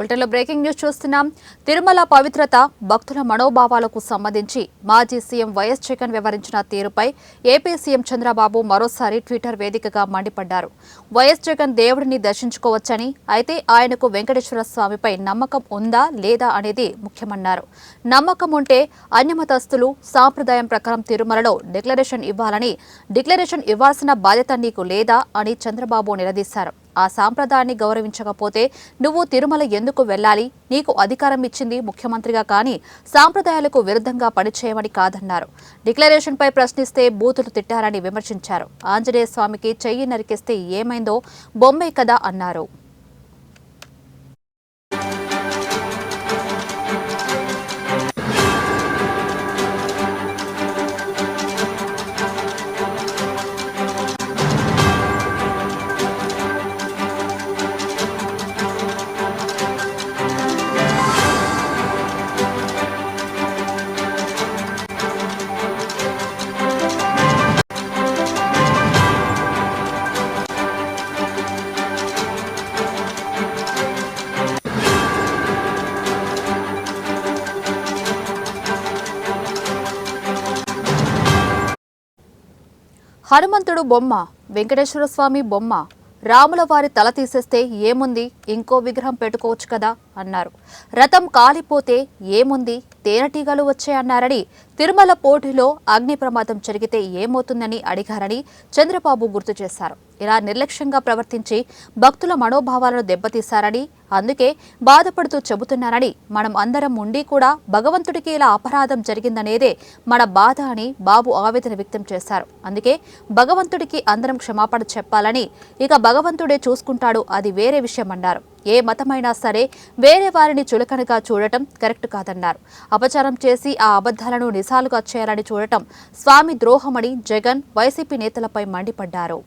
బులెటిన్లో breaking news చూస్తున్నాం. తిరుమల పవిత్రత, భక్తుల మనోభావాలకు సంబంధించి మాజీ సీఎం వైఎస్ జగన్ వివరించిన తీరుపై ఏపీ సీఎం చంద్రబాబు మరోసారి ట్విట్టర్ వేదికగా మండిపడ్డారు. వైఎస్ జగన్ దేవుడిని దర్శించుకోవచ్చని, అయితే ఆయనకు వెంకటేశ్వర స్వామిపై నమ్మకం ఉందా లేదా అనేది ముఖ్యమన్నారు. నమ్మకం ఉంటే అన్యమతస్థులు సాంప్రదాయం ప్రకారం తిరుమలలో డిక్లరేషన్ ఇవ్వాల్సిన బాధ్యత నీకు లేదా అని చంద్రబాబు నిలదీశారు. ఆ సాంప్రదాయాన్ని గౌరవించకపోతే నువ్వు తిరుమల ఎందుకు వెళ్లాలి? నీకు అధికారం ఇచ్చింది ముఖ్యమంత్రిగా, కానీ సాంప్రదాయాలకు విరుద్ధంగా పనిచేయమని కాదన్నారు. డిక్లరేషన్పై ప్రశ్నిస్తే బూతులు తిట్టారని విమర్శించారు. ఆంజనేయ స్వామికి చెయ్యి నరికిస్తే ఏమైందో బొమ్మే కదా అన్నారు. హనుమంతుడు బొమ్మ, వెంకటేశ్వర స్వామి బొమ్మ, రాముల వారి తల తీసేస్తే ఏముంది, ఇంకో విగ్రహం పెట్టుకోవచ్చు కదా అన్నారు. రథం కాలిపోతే ఏముంది, తేనెటీగలు వచ్చాయన్నారని, తిరుమల పోటీలో అగ్ని ప్రమాదం జరిగితే ఏమవుతుందని అడిగారని చంద్రబాబు గుర్తు చేశారు. ఇలా నిర్లక్ష్యంగా ప్రవర్తించి భక్తుల మనోభావాలను దెబ్బతీశారని, అందుకే బాధపడుతూ చెబుతున్నారని, మనం అందరం ఉండి కూడా భగవంతుడికి ఇలా అపరాధం జరిగిందనేదే మన బాధ అని బాబు ఆవేదన వ్యక్తం చేశారు. అందుకే భగవంతుడికి అందరం క్షమాపణ చెప్పాలని, ఇక భగవంతుడే చూసుకుంటాడు, అది వేరే విషయం అన్నారు. ఏ మతమైనా సరే వేరే వారిని చులకనగా చూడటం కరెక్ట్ కాదన్నారు. అపచారం చేసి ఆ అబద్ధాలను నిజాలుగా చేయాలని చూడటం స్వామి ద్రోహమని జగన్, వైసీపీ నేతలపై మండిపడ్డారు.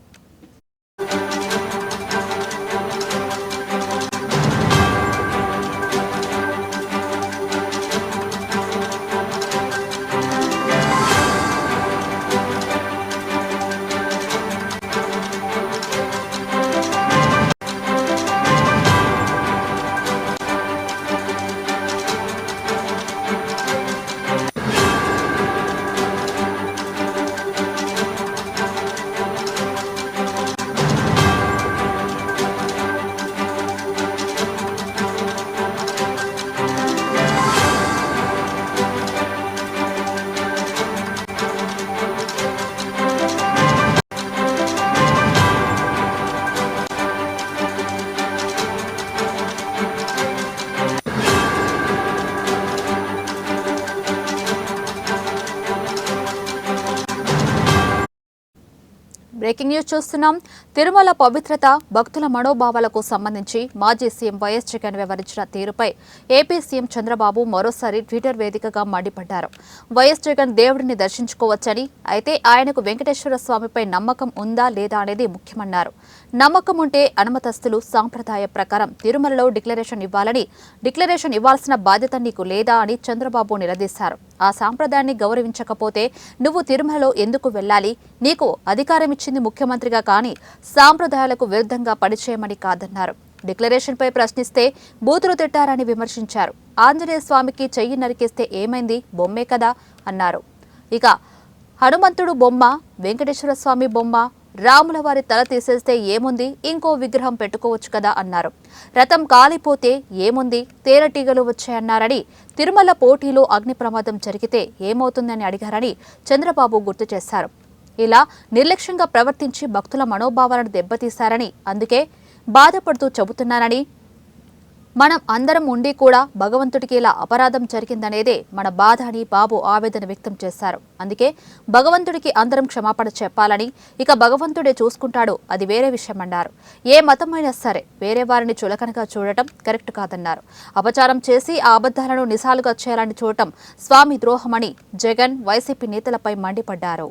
బ్రేకింగ్ న్యూస్ చూస్తున్నాం. తిరుమల పవిత్రత, భక్తుల మనోభావాలకు సంబంధించి మాజీ సీఎం వైఎస్ జగన్ వివరించిన తీరుపై ఏపీ సీఎం చంద్రబాబు మరోసారి ట్విట్టర్ వేదికగా మండిపడ్డారు. వైఎస్ జగన్ దేవుడిని దర్శించుకోవచ్చని, అయితే ఆయనకు వెంకటేశ్వర స్వామిపై నమ్మకం ఉందా లేదా అనేది ముఖ్యమన్నారు. నమ్మకం ఉంటే అనుమతస్తులు సాంప్రదాయ ప్రకారం తిరుమలలో డిక్లరేషన్ ఇవ్వాల్సిన బాధ్యత నీకు లేదా అని చంద్రబాబు నిలదీశారు. ఆ సాంప్రదాయాన్ని గౌరవించకపోతే నువ్వు తిరుమలలో ఎందుకు వెళ్లాలి? నీకు అధికారం ఇచ్చింది ముఖ్యమంత్రిగా, కానీ సాంప్రదాయాలకు విరుద్ధంగా పనిచేయమని కాదన్నారు. డిక్లరేషన్పై ప్రశ్నిస్తే బూతులు తిట్టారని విమర్శించారు. ఆంజనేయ స్వామికి చెయ్యి నరికేస్తే ఏమైంది, బొమ్మే కదా అన్నారు. ఇక హనుమంతుడు బొమ్మ, వెంకటేశ్వర స్వామి బొమ్మ, రాముల వారి తల తీసేస్తే ఏముంది, ఇంకో విగ్రహం పెట్టుకోవచ్చు కదా అన్నారు. రథం కాలిపోతే ఏముంది, తేనెటీగలు వచ్చాయన్నారని, తిరుమల పోటీలో అగ్ని ప్రమాదం జరిగితే ఏమవుతుందని అడిగారని చంద్రబాబు గుర్తు చేశారు. ఇలా నిర్లక్ష్యంగా ప్రవర్తించి భక్తుల మనోభావాలను దెబ్బతీశారని, అందుకే బాధపడుతూ చెబుతున్నారని, మనం అందరం ఉండి కూడా భగవంతుడికి ఇలా అపరాధం జరిగిందనేదే మన బాధ అని బాబు ఆవేదన వ్యక్తం చేశారు. అందుకే భగవంతుడికి అందరం క్షమాపణ చెప్పాలని, ఇక భగవంతుడే చూసుకుంటాడు, అది వేరే విషయం అన్నారు. ఏ మతమైనా సరే వేరే వారిని చులకనగా చూడటం కరెక్ట్ కాదన్నారు. అపచారం చేసి ఆ అబద్ధాలను నిజాలుగా చేయాలని చూడటం స్వామి ద్రోహమని జగన్, వైసీపీ నేతలపై మండిపడ్డారు.